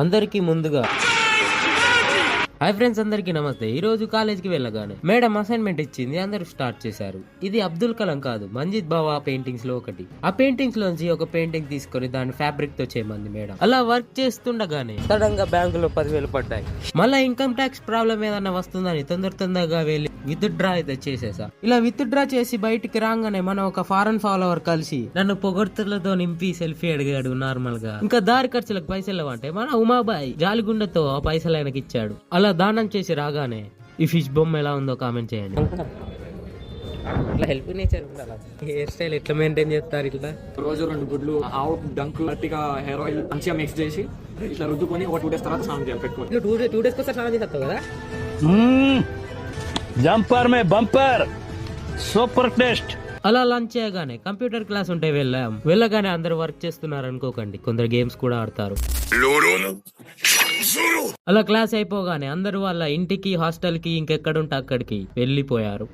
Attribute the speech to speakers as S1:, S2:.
S1: అందరికీ ముందుగా hi friends, అందరికీ నమస్తే. ఈ రోజు కాలేజ్కి వెళ్ళగానే మేడం అసైన్మెంట్ ఇచ్చింది. అందరూ స్టార్ట్ చేశారు. ఇది అబ్దుల్ కలాం కాదు, మంజిద్ బావా పెయింటింగ్స్ లో ఒకటి. ఆ పెయింటింగ్స్ లోంచి ఒక పెయింటింగ్ తీసుకొని దాన్ని ఫ్యాబ్రిక్ తో చేయమంది మేడం. అలా వర్క్ చేస్తుండగానే సడన్ గా బ్యాంకులో 10,000 పడ్డాయి. మళ్ళీ ఇన్కమ్ ట్యాక్స్ ప్రాబ్లం ఏదన్నా వస్తుందని తొందరగా వెళ్ళి విత్ డ్రా అయితే చేసేసా. ఇలా విత్ డ్రా చేసి బయటికి రాగానే మనం ఒక ఫారెన్ ఫాలోవర్ కలిసి నన్ను పొగడ్తలతో నింపి సెల్ఫీ అడిగాడు నార్మల్ గా. ఇంకా దారి ఖర్చులకు పైసలు అంటే మన ఉమాబాయ్ జాలిగుండతో ఆ పైసలు ఆయనకి ఇచ్చాడు. అలా దానం చేసి రాగానే ఈ ఫిష్ బొమ్మ ఎలా ఉందో కామెంట్ చేయండి. ఇట్లా హెల్ప్ నేచర్ హెయిర్ స్టైల్ ఎట్లా మెయింటైన్ చేస్తారు? ఇట్లా
S2: రోజు 2 గుడ్లు ఆవు డంక్ గట్టిగా హెయిర్ ఆయిల్ మంచిగా మిక్స్ చేసి ఇట్లా రుద్దుకొని ఒక 2 days తర్వాత స్నానం చేయాలి పెట్టుకోవాలి.
S1: 2 days కోసం స్నానం చేస్తావు కదా.
S3: జంపర్ మే బంపర్ సూపర్ టేస్ట్.
S1: అలా లంచ్ చేయగానే కంప్యూటర్ క్లాస్ ఉంటే వెళ్ళగానే అందరూ వర్క్ చేస్తున్నారు అనుకోకండి, కొందరు గేమ్స్ కూడా ఆడతారు. అలా క్లాస్ అయిపోగానే అందరూ వాళ్ళ ఇంటికి హాస్టల్ కి ఇంకెక్కడుంటే అక్కడికి వెళ్ళిపోయారు.